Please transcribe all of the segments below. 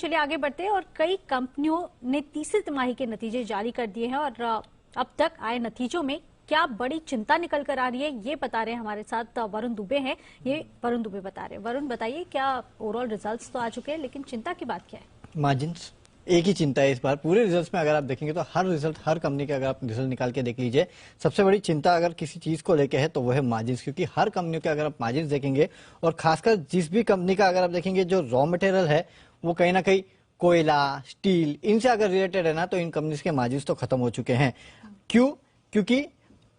चलिए आगे बढ़ते हैं। और कई कंपनियों ने तीसरी तिमाही के नतीजे जारी कर दिए हैं और अब तक आए नतीजों में क्या बड़ी चिंता निकल कर आ रही है, ये बता रहे हैं हमारे साथ वरुण दुबे हैं। ये वरुण दुबे बता रहे हैं। वरुण बताइए, क्या ओवरऑल रिजल्ट्स तो आ चुके हैं, लेकिन चिंता की बात क्या है? मार्जिन्स एक ही चिंता है इस बार पूरे रिजल्ट्स में। अगर आप देखेंगे तो हर रिजल्ट, हर कंपनी के अगर आप रिजल्ट निकाल के देख लीजिए, सबसे बड़ी चिंता अगर किसी चीज को लेके है तो वो है मार्जिन्स। क्योंकि हर कंपनियों के अगर आप मार्जिन्स देखेंगे, और खासकर जिस भी कंपनी का अगर आप देखेंगे जो रॉ मटेरियल है वो कहीं ना कहीं कोयला, स्टील, इनसे अगर रिलेटेड है ना, तो इन कंपनीज के मार्जिन्स तो खत्म हो चुके हैं। क्यों? क्योंकि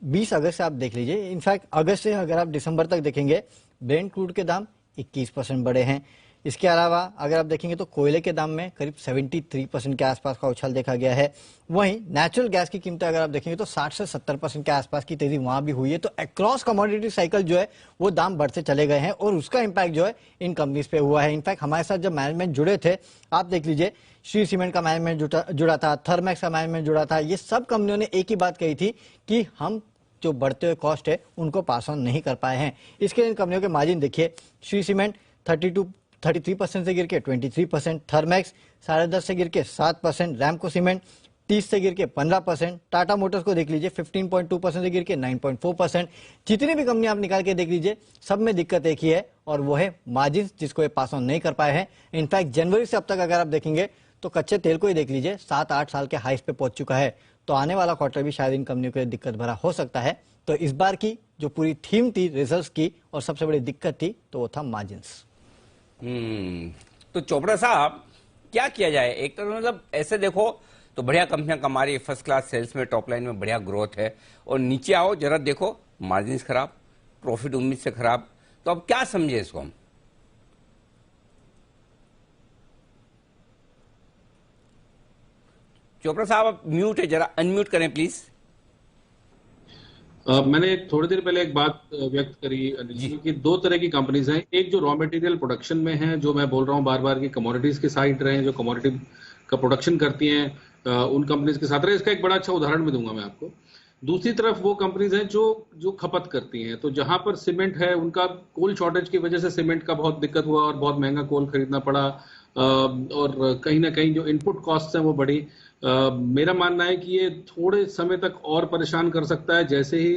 20 अगस्त से आप देख लीजिए, इनफैक्ट अगस्त से अगर आप दिसंबर तक देखेंगे, ब्रेंट क्रूड के दाम 21% बढ़े हैं। इसके अलावा अगर आप देखेंगे तो कोयले के दाम में करीब 73% के आसपास का उछाल देखा गया है। वहीं नेचुरल गैस की कीमतें अगर आप देखेंगे तो 60 से 70% के आसपास की तेजी वहां भी हुई है। तो अक्रॉस कमोडिटी साइकिल जो है वो दाम बढ़ते चले गए हैं और उसका इंपैक्ट जो है इन कंपनीज पे हुआ है। इनफैक्ट हमारे साथ जब मैनेजमेंट जुड़े थे, आप देख लीजिए, श्री सीमेंट का मैनेजमेंट जुड़ा था, थर्मैक्स का मैनेजमेंट जुड़ा था। ये सब कंपनियों ने एक ही बात कही थी कि हम जो बढ़ते हुए कॉस्ट है उनको पास ऑन नहीं कर पाए हैं। इसके इन कंपनियों के मार्जिन देखिए, श्री सीमेंट 33% से गिर के 23%, थर्मैक्स 10.5% से गिर के 7%, रैमको सीमेंट 30 से गिर के 15%, टाटा मोटर्स को देख लीजिए 15.2% से गिर के 9.4%। जितनी भी कंपनी आप निकाल के देख लीजिए, सब में दिक्कत एक ही है और वो है मार्जिन, जिसको ये पास ऑन नहीं कर पाए हैं। इनफैक्ट जनवरी से अब तक अगर आप देखेंगे तो कच्चे तेल को ही देख लीजिए, 7-8 साल के हाइस पे पहुंच चुका है। तो आने वाला क्वार्टर भी शायद इन कंपनियों के लिए दिक्कत भरा हो सकता है। तो इस बार की जो पूरी थीम थी रिजल्ट्स की, और सबसे बड़ी दिक्कत थी, तो वो था मार्जिन्स। तो चोपड़ा साहब, क्या किया जाए? एक तरह मतलब ऐसे देखो तो बढ़िया कंपनियां कमा रही है, फर्स्ट क्लास सेल्स में, टॉप लाइन में बढ़िया ग्रोथ है, और नीचे आओ जरा देखो मार्जिन्स खराब, प्रॉफिट उम्मीद से खराब। तो अब क्या समझे इसको हम? चोपड़ा साहब आप म्यूट है, जरा अनम्यूट करें प्लीज। मैंने थोड़ी देर पहले एक बात व्यक्त करी अनिल जी कि दो तरह की कंपनीज हैं। एक जो रॉ मटेरियल प्रोडक्शन में है, जो मैं बोल रहा हूँ बार बार की कमोडिटीज के साइड रहे, जो कमोडिटी का प्रोडक्शन करती हैं, उन कंपनीज के साथ रहे। इसका एक बड़ा अच्छा उदाहरण भी दूंगा मैं आपको। दूसरी तरफ वो कंपनीज हैं जो खपत करती हैं। तो जहां पर सीमेंट है, उनका कोल शॉर्टेज की वजह से सीमेंट का बहुत दिक्कत हुआ और बहुत महंगा कोल खरीदना पड़ा, और कहीं ना कहीं जो इनपुट कॉस्ट हैं वो बढ़ी। मेरा मानना है कि ये थोड़े समय तक और परेशान कर सकता है। जैसे ही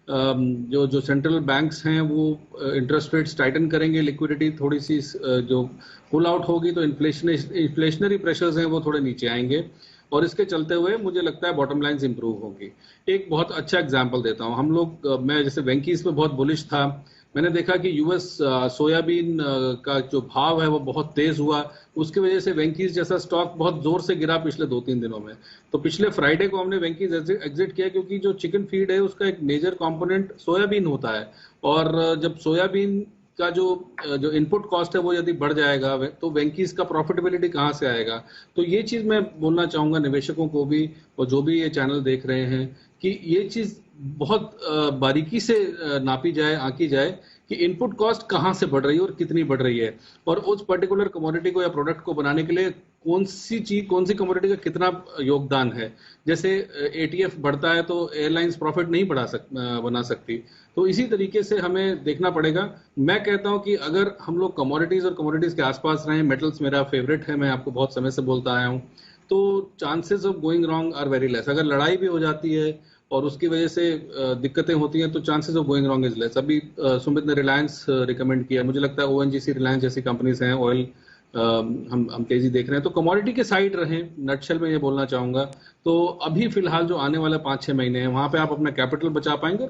जो सेंट्रल बैंक्स हैं वो इंटरेस्ट रेट्स टाइटन करेंगे, लिक्विडिटी थोड़ी सी जो पुल आउट होगी, तो इन्फ्लेशनरी प्रेशर्स हैं वो थोड़े नीचे आएंगे, और इसके चलते हुए मुझे लगता है बॉटम लाइन्स इंप्रूव होंगी। एक बहुत अच्छा एग्जांपल देता हूं। हम लोग, मैं जैसे वेंकीज पे बहुत बुलिश था, मैंने देखा कि यूएस सोयाबीन का जो भाव है वो बहुत तेज हुआ। उसकी वजह से वेंकीज जैसा स्टॉक बहुत जोर से गिरा पिछले 2-3 दिनों में। तो पिछले फ्राइडे को हमने वेंकीज एग्जिट किया, क्योंकि जो चिकन फीड है उसका एक मेजर कंपोनेंट सोयाबीन होता है, और जब सोयाबीन का जो इनपुट कॉस्ट है वो यदि बढ़ जाएगा तो वेंकीज का प्रॉफिटेबिलिटी कहां से आएगा। तो ये चीज मैं बोलना चाहूंगा निवेशकों को भी, और जो भी ये चैनल देख रहे हैं, कि ये चीज बहुत बारीकी से नापी जाए, आंकी जाए कि इनपुट कॉस्ट कहां से बढ़ रही है और कितनी बढ़ रही है, और उस पर्टिकुलर कमोडिटी को या प्रोडक्ट को बनाने के लिए कौन सी कमोडिटी का कितना योगदान है। जैसे एटीएफ बढ़ता है तो एयरलाइंस प्रॉफिट नहीं बना सकती। तो इसी तरीके से हमें देखना पड़ेगा। मैं कहता हूं कि अगर हम लोग कमोडिटीज और कमोडिटीज के आसपास रहें, मेटल्स मेरा फेवरेट है, मैं आपको बहुत समय से बोलता आया हूं, तो chances of going wrong are very less. अगर लड़ाई भी हो जाती है और उसकी वजह से दिक्कतें होती हैं, तो chances of going wrong is less. अभी सुमित ने रिलायंस रिकमेंड किया, मुझे लगता है ओएनजीसी, रिलायंस जैसी कंपनीज हैं, ऑयल हम तेजी देख रहे हैं। तो कमोडिटी के साइड रहें, नटशेल में ये बोलना चाहूंगा। तो अभी फिलहाल जो आने वाला 5-6 महीने हैं, वहां पे आप अपना कैपिटल बचा पाएंगे।